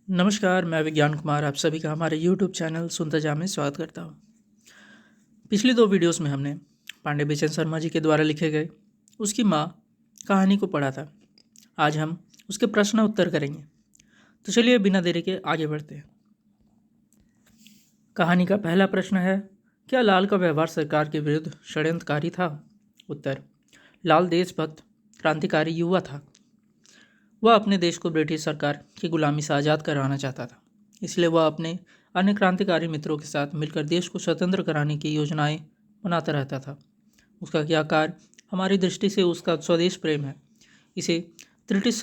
नमस्कार, मैं विज्ञान कुमार आप सभी का हमारे YouTube चैनल सुनता जा में स्वागत करता हूँ। पिछली दो वीडियोस में हमने पांडे बेचन शर्मा जी के द्वारा लिखे गए उसकी माँ कहानी को पढ़ा था। आज हम उसके प्रश्न उत्तर करेंगे। तो चलिए बिना देरी के आगे बढ़ते हैं। कहानी का पहला प्रश्न है, क्या लाल का व्यवहार सरकार के विरुद्ध षड्यंत्रकारी था? उत्तर, लाल देशभक्त क्रांतिकारी युवा था। वह अपने देश को ब्रिटिश सरकार की गुलामी से आज़ाद कराना चाहता था। इसलिए वह अपने अन्य क्रांतिकारी मित्रों के साथ मिलकर देश को स्वतंत्र कराने की योजनाएं बनाता रहता था। उसका क्या कार्य हमारी दृष्टि से उसका स्वदेश प्रेम है। इसे ब्रिटिश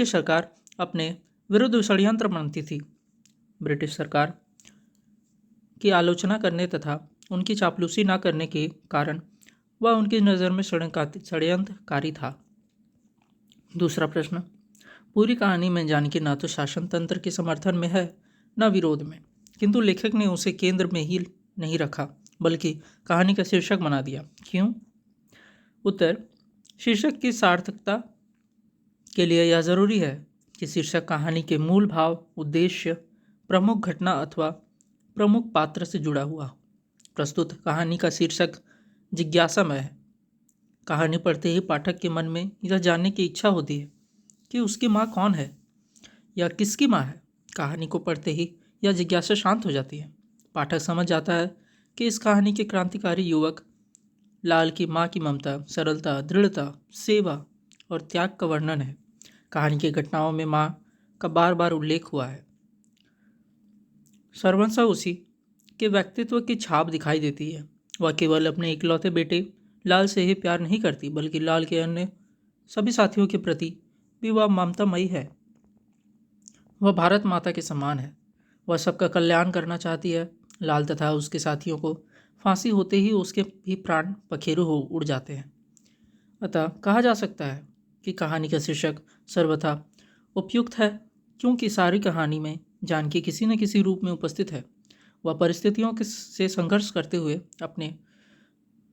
सरकार अपने विरुद्ध षड्यंत्र मानती थी। ब्रिटिश सरकार की आलोचना करने तथा उनकी चापलूसी न करने के कारण वह उनकी नज़र में षड्यंत्रकारी था। दूसरा प्रश्न, पूरी कहानी में जानकी न तो शासन तंत्र के समर्थन में है न विरोध में, किंतु लेखक ने उसे केंद्र में ही नहीं रखा बल्कि कहानी का शीर्षक बना दिया। क्यों? उत्तर, शीर्षक की सार्थकता के लिए यह जरूरी है कि शीर्षक कहानी के मूल भाव, उद्देश्य, प्रमुख घटना अथवा प्रमुख पात्र से जुड़ा हुआ। प्रस्तुत कहानी का शीर्षक जिज्ञासामय है। कहानी पढ़ते ही पाठक के मन में यह जानने की इच्छा होती है कि उसकी माँ कौन है या किसकी माँ है। कहानी को पढ़ते ही यह जिज्ञासा शांत हो जाती है। पाठक समझ जाता है कि इस कहानी के क्रांतिकारी युवक लाल की माँ की ममता, सरलता, दृढ़ता, सेवा और त्याग का वर्णन है। कहानी की घटनाओं में माँ का बार बार उल्लेख हुआ है। सर्वंसा उसी के व्यक्तित्व की छाप दिखाई देती है। वह केवल अपने इकलौते बेटे लाल से ही प्यार नहीं करती बल्कि लाल के अन्य सभी साथियों के प्रति भी वह ममतामयी है। वह भारत माता के समान है। वह सबका कल्याण करना चाहती है। लाल तथा उसके साथियों को फांसी होते ही उसके भी प्राण पखेरु हो उड़ जाते हैं। अतः कहा जा सकता है कि कहानी का शीर्षक सर्वथा उपयुक्त है, क्योंकि सारी कहानी में जानकी किसी न किसी रूप में उपस्थित है। वह परिस्थितियों से संघर्ष करते हुए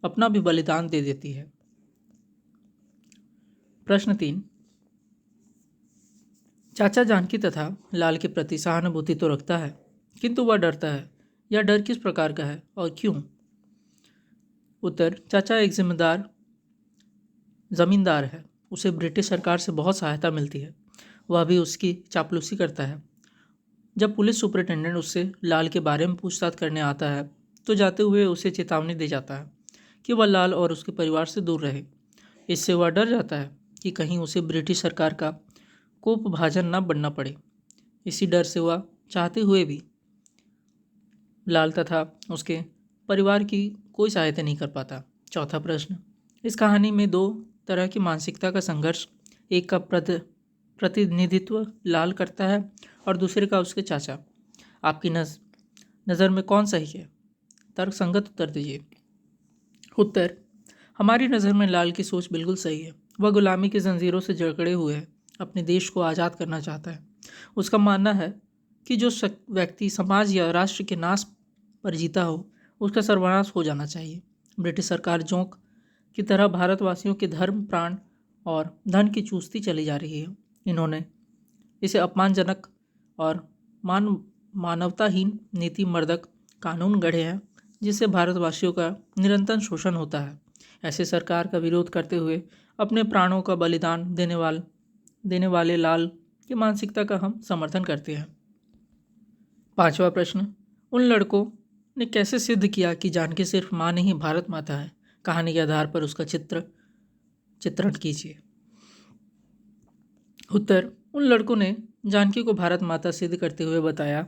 अपना भी बलिदान दे देती है। प्रश्न 3, चाचा जानकी तथा लाल के प्रति सहानुभूति तो रखता है, किंतु वह डरता है। यह डर किस प्रकार का है और क्यों? उत्तर, चाचा एक जिम्मेदार जमींदार है। उसे ब्रिटिश सरकार से बहुत सहायता मिलती है। वह भी उसकी चापलूसी करता है। जब पुलिस सुपरिटेंडेंट उससे लाल के बारे में पूछताछ करने आता है तो जाते हुए उसे चेतावनी दे जाता है कि वह लाल और उसके परिवार से दूर रहे। इससे वह डर जाता है कि कहीं उसे ब्रिटिश सरकार का कोपभाजन न बनना पड़े। इसी डर से वह चाहते हुए भी लाल तथा उसके परिवार की कोई सहायता नहीं कर पाता। चौथा प्रश्न, इस कहानी में दो तरह की मानसिकता का संघर्ष, एक का प्रतिनिधित्व लाल करता है और दूसरे का उसके चाचा। आपकी नज़र में कौन सही है? तर्क संगत उत्तर दीजिए। उत्तर, हमारी नज़र में लाल की सोच बिल्कुल सही है। वह गुलामी की जंजीरों से जकड़े हुए है, अपने देश को आज़ाद करना चाहता है। उसका मानना है कि जो व्यक्ति समाज या राष्ट्र के नाश पर जीता हो उसका सर्वनाश हो जाना चाहिए। ब्रिटिश सरकार जोंक की तरह भारतवासियों के धर्म, प्राण और धन की चूसती चली जा रही है। इन्होंने इसे अपमानजनक और मानवताहीन नीति मर्दक कानून गढ़े हैं जिससे भारतवासियों का निरंतर शोषण होता है। ऐसे सरकार का विरोध करते हुए अपने प्राणों का बलिदान देने वाले लाल की मानसिकता का हम समर्थन करते हैं। पांचवा प्रश्न, उन लड़कों ने कैसे सिद्ध किया कि जानकी सिर्फ माँ नहीं भारत माता है? कहानी के आधार पर उसका चित्रण कीजिए। उत्तर, उन लड़कों ने जानकी को भारत माता सिद्ध करते हुए बताया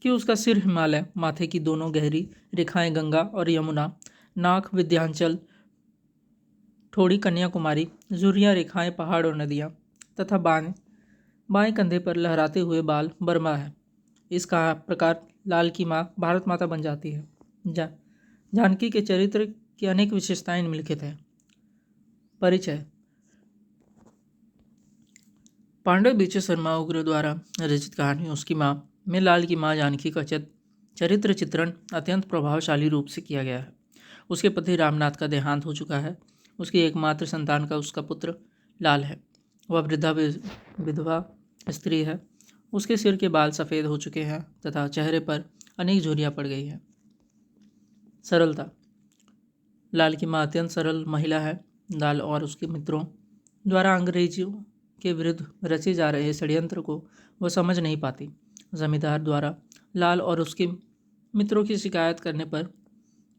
कि उसका सिर हिमालय, माथे की दोनों गहरी रेखाएं गंगा और यमुना, नाक विंध्याचल, ठोड़ी कन्याकुमारी, झुर्रियाँ रेखाएं पहाड़ और नदियाँ तथा बाएं कंधे पर लहराते हुए बाल बर्मा है। इस प्रकार लाल की माँ भारत माता बन जाती है। जानकी के चरित्र की अनेक विशेषताएं निम्नलिखित हैं। परिचय, पांडे बेचे शर्मा उग्र द्वारा रचित कहानी उसकी माँ में लाल की माँ जानकी का चरित्र चित्रण अत्यंत प्रभावशाली रूप से किया गया है। उसके पति रामनाथ का देहांत हो चुका है। उसकी एकमात्र संतान का उसका पुत्र लाल है। वह विधवा स्त्री है। उसके सिर के बाल सफ़ेद हो चुके हैं तथा चेहरे पर अनेक झुर्रियाँ पड़ गई हैं। सरलता। लाल की माँ अत्यंत सरल महिला है। लाल और उसके मित्रों द्वारा अंग्रेजियों के विरुद्ध रचे जा रहे षड्यंत्र को वह समझ नहीं पाती। जमींदार द्वारा लाल और उसके मित्रों की शिकायत करने पर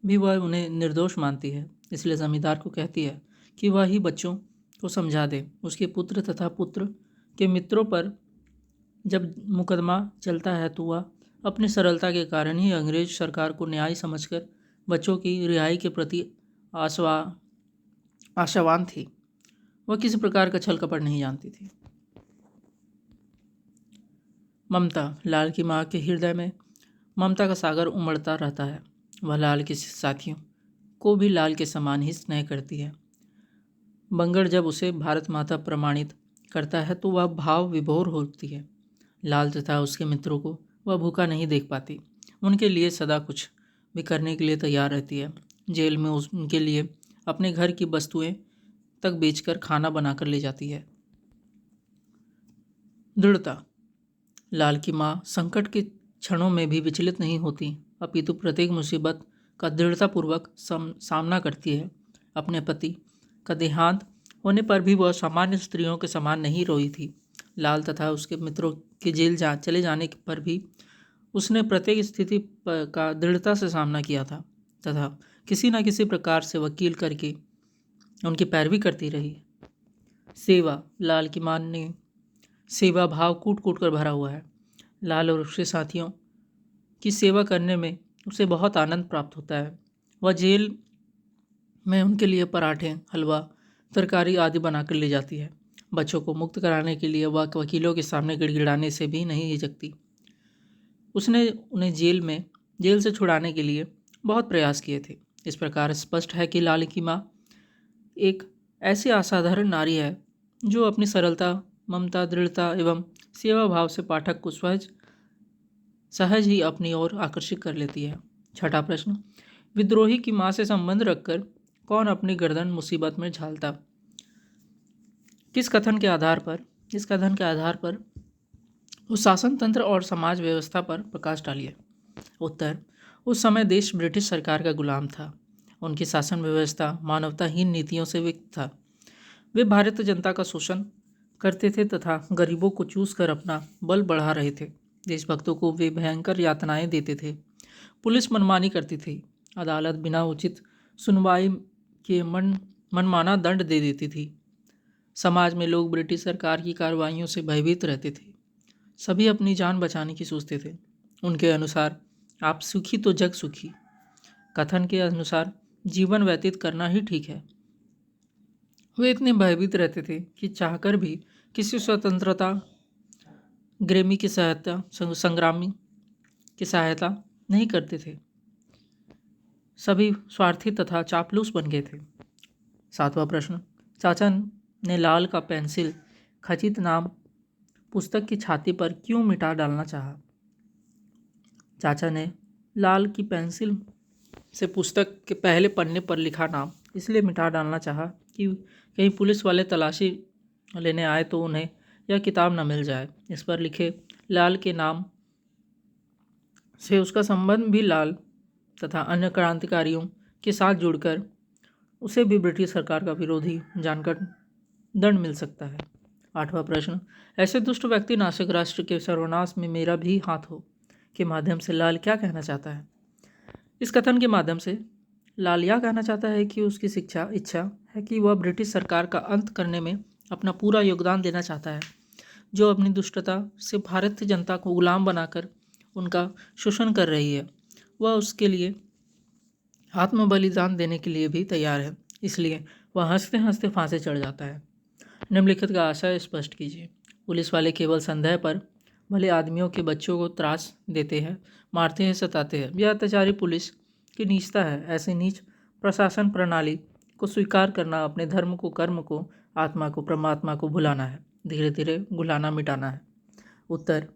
भी वह उन्हें निर्दोष मानती है, इसलिए जमींदार को कहती है कि वह ही बच्चों को समझा दे। उसके पुत्र तथा पुत्र के मित्रों पर जब मुकदमा चलता है तो वह अपनी सरलता के कारण ही अंग्रेज सरकार को न्याय समझकर बच्चों की रिहाई के प्रति आशावान थी। वह किसी प्रकार का छल कपट नहीं जानती थी। ममता। लाल की माँ के हृदय में ममता का सागर उमड़ता रहता है। वह लाल के साथियों को भी लाल के समान ही स्नेह करती है। बंगड़ जब उसे भारत माता प्रमाणित करता है तो वह भाव विभोर होती है। लाल तथा उसके मित्रों को वह भूखा नहीं देख पाती। उनके लिए सदा कुछ भी करने के लिए तैयार रहती है। जेल में उनके लिए अपने घर की वस्तुएं तक बेचकर खाना बनाकर ले जाती है। दृढ़ता। लाल की माँ संकट के क्षणों में भी विचलित नहीं होती, अपितु प्रत्येक मुसीबत का दृढ़तापूर्वक सामना करती है। अपने पति का देहांत होने पर भी वह सामान्य स्त्रियों के समान नहीं रोई थी। लाल तथा उसके मित्रों के जेल चले जाने पर भी उसने प्रत्येक स्थिति का दृढ़ता से सामना किया था तथा किसी न किसी प्रकार से वकील करके उनकी पैरवी करती रही। सेवा। लाल की मां ने सेवा भाव कूट कूट कर भरा हुआ है। लाल और उसके साथियों की सेवा करने में उसे बहुत आनंद प्राप्त होता है। वह जेल में उनके लिए पराठे, हलवा, तरकारी आदि बनाकर ले जाती है। बच्चों को मुक्त कराने के लिए वह वकीलों के सामने गिड़गिड़ाने से भी नहीं हिचकती। उसने उन्हें जेल से छुड़ाने के लिए बहुत प्रयास किए थे। इस प्रकार स्पष्ट है कि लाल की माँ एक ऐसी असाधारण नारी है जो अपनी सरलता, ममता, दृढ़ता एवं सेवा भाव से पाठक को सहज ही अपनी ओर आकर्षित कर लेती है। छठा प्रश्न। विद्रोही की माँ से संबंध रखकर कौन अपनी गर्दन मुसीबत में झालता? इस कथन के आधार पर उस शासन तंत्र और समाज व्यवस्था पर प्रकाश डालिए। उत्तर। उस समय देश ब्रिटिश सरकार का गुलाम था। उनकी शासन व्यवस्था मानवताहीन नीतियों से विक्त था। वे भारतीय जनता का शोषण करते थे तथा गरीबों को चूस कर अपना बल बढ़ा रहे थे। देशभक्तों को वे भयंकर यातनाएं देते थे। पुलिस मनमानी करती थी। अदालत बिना उचित सुनवाई के मनमाना दंड दे देती थी। समाज में लोग ब्रिटिश सरकार की कार्रवाइयों से भयभीत रहते थे। सभी अपनी जान बचाने की सोचते थे। उनके अनुसार आप सुखी तो जग सुखी। कथन के अनुसार जीवन व्यतीत करना ही ठीक है। वे इतने भयभीत रहते थे कि चाहकर भी किसी स्वतंत्रता संग्रामी की सहायता नहीं करते थे। सभी स्वार्थी तथा चापलूस बन गए थे। सातवां प्रश्न। चाचा ने लाल का पेंसिल खचित नाम पुस्तक की छाती पर क्यों मिटा डालना चाहा? चाचा ने लाल की पेंसिल से पुस्तक के पहले पन्ने पर लिखा नाम इसलिए मिटा डालना चाहा कि कहीं पुलिस वाले तलाशी लेने आए तो उन्हें यह किताब न मिल जाए। इस पर लिखे लाल के नाम से उसका संबंध भी लाल तथा अन्य क्रांतिकारियों के साथ जुड़कर उसे भी ब्रिटिश सरकार का विरोधी जानकर दंड मिल सकता है। आठवां प्रश्न। ऐसे दुष्ट व्यक्ति नाशक राष्ट्र के सर्वनाश में मेरा भी हाथ हो के माध्यम से लाल क्या कहना चाहता है? इस कथन के माध्यम से लाल यह कहना चाहता है कि उसकी इच्छा है कि वह ब्रिटिश सरकार का अंत करने में अपना पूरा योगदान देना चाहता है, जो अपनी दुष्टता से भारतीय जनता को गुलाम बनाकर उनका शोषण कर रही है। वह उसके लिए आत्म बलिदान देने के लिए भी तैयार है, इसलिए वह हंसते हंसते फांसे चढ़ जाता है। निम्नलिखित का आशय स्पष्ट कीजिए। पुलिस वाले केवल संदेह पर भले आदमियों के बच्चों को त्रास देते हैं, मारते हैं, सताते हैं। यह अत्याचारी पुलिस की नीचता है। ऐसी नीच प्रशासन प्रणाली को स्वीकार करना अपने धर्म को, कर्म को, आत्मा को, परमात्मा को भुलाना है, धीरे धीरे गुलाना मिटाना है। उत्तर।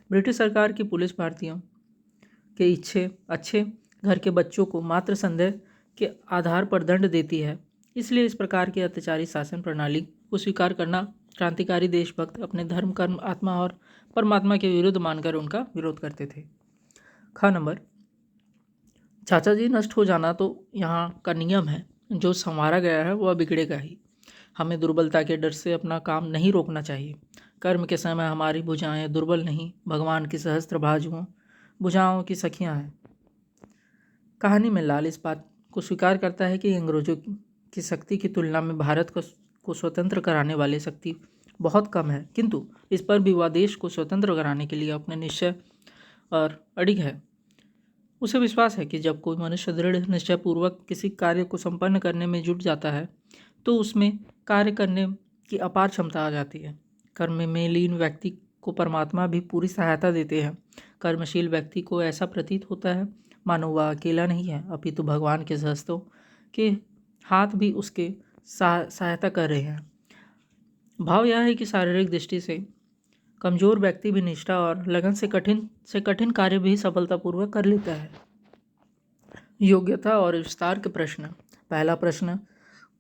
ब्रिटिश सरकार की पुलिस भारतीयों के अच्छे घर के बच्चों को मात्र संदेह के आधार पर दंड देती है, इसलिए इस प्रकार की अत्याचारी शासन प्रणाली को स्वीकार करना क्रांतिकारी देशभक्त अपने धर्म, कर्म, आत्मा और परमात्मा के विरुद्ध मानकर उनका विरोध करते थे। ख नंबर, चाचा जी नष्ट हो जाना तो यहाँ का नियम है, जो संवारा गया है वह बिगड़ेगा ही। हमें दुर्बलता के डर से अपना काम नहीं रोकना चाहिए। कर्म के समय हमारी भुजाएं दुर्बल नहीं, भगवान की सहस्त्र भुजाओं की सखियां हैं। कहानी में लाल इस बात को स्वीकार करता है कि अंग्रेजों की शक्ति की तुलना में भारत को स्वतंत्र कराने वाली शक्ति बहुत कम है, किंतु इस पर भी वह देश को स्वतंत्र कराने के लिए अपने निश्चय और अडिग है। उसे विश्वास है कि जब कोई मनुष्य दृढ़ निश्चय पूर्वक किसी कार्य को संपन्न करने में जुट जाता है तो उसमें कार्य करने की अपार क्षमता आ जाती है। कर्म में लीन व्यक्ति को परमात्मा भी पूरी सहायता देते हैं। कर्मशील व्यक्ति को ऐसा प्रतीत होता है मानो वह अकेला नहीं है, अपितु भगवान के सहस्तों के हाथ भी उसके सहायता कर रहे हैं। भाव यह है कि शारीरिक दृष्टि से कमजोर व्यक्ति भी निष्ठा और लगन से कठिन कार्य भी सफलतापूर्वक कर लेता है। योग्यता और विस्तार के प्रश्न। पहला प्रश्न,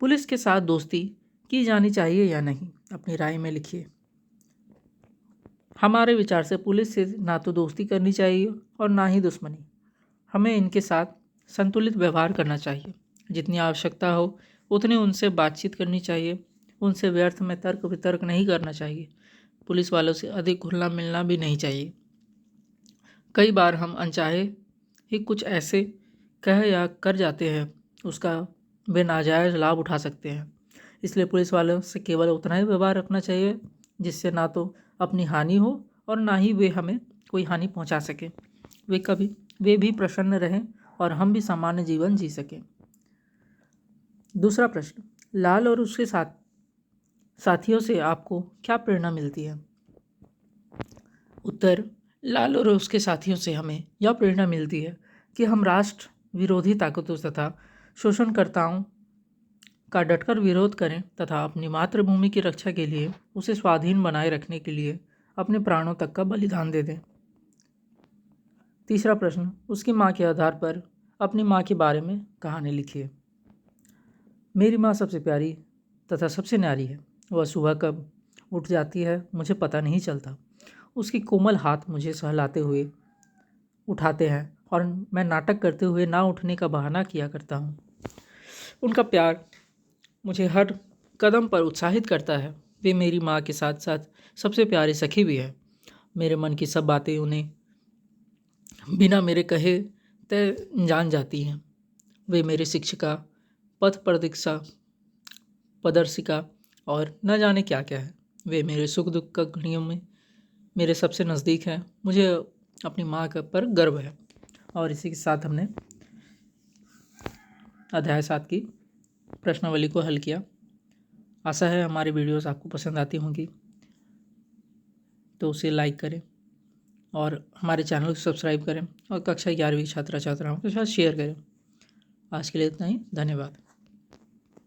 पुलिस के साथ दोस्ती की जानी चाहिए या नहीं? अपनी राय में लिखिए। हमारे विचार से पुलिस से ना तो दोस्ती करनी चाहिए और ना ही दुश्मनी। हमें इनके साथ संतुलित व्यवहार करना चाहिए। जितनी आवश्यकता हो उतनी उनसे बातचीत करनी चाहिए। उनसे व्यर्थ में तर्क वितर्क नहीं करना चाहिए। पुलिस वालों से अधिक घुलना मिलना भी नहीं चाहिए। कई बार हम अनचाहे ही कुछ ऐसे कह या कर जाते हैं उसका वे नाजायज़ लाभ उठा सकते हैं। इसलिए पुलिस वालों से केवल उतना ही व्यवहार रखना चाहिए जिससे ना तो अपनी हानि हो और ना ही वे हमें कोई हानि पहुंचा सके। वे भी प्रसन्न रहें और हम भी सामान्य जीवन जी सकें। दूसरा प्रश्न, लाल और उसके साथियों से आपको क्या प्रेरणा मिलती है? उत्तर, लाल और उसके साथियों से हमें यह प्रेरणा मिलती है कि हम राष्ट्र विरोधी ताकतों तथा शोषणकर्ताओं का डटकर विरोध करें तथा अपनी मातृभूमि की रक्षा के लिए उसे स्वाधीन बनाए रखने के लिए अपने प्राणों तक का बलिदान दे दें। तीसरा प्रश्न, उसकी माँ के आधार पर अपनी माँ के बारे में कहानी लिखिए। मेरी माँ सबसे प्यारी तथा सबसे न्यारी है। वह सुबह कब उठ जाती है मुझे पता नहीं चलता। उसके कोमल हाथ मुझे सहलाते हुए उठाते हैं और मैं नाटक करते हुए ना उठने का बहाना किया करता हूँ। उनका प्यार मुझे हर कदम पर उत्साहित करता है। वे मेरी माँ के साथ साथ सबसे प्यारी सखी भी है। मेरे मन की सब बातें उन्हें बिना मेरे कहे तय जान जाती हैं। वे मेरी शिक्षिका, पथ प्रदर्शिका और न जाने क्या क्या है। वे मेरे सुख दुख का घड़ियों में मेरे सबसे नज़दीक हैं। मुझे अपनी माँ पर गर्व है। और इसी के साथ हमने अध्याय 7 की प्रश्नावली को हल किया। आशा है हमारी वीडियोस आपको पसंद आती होंगी, तो उसे लाइक करें और हमारे चैनल को सब्सक्राइब करें और कक्षा 11वीं छात्र छात्राओं के साथ शेयर करें। आज के लिए इतना ही। धन्यवाद।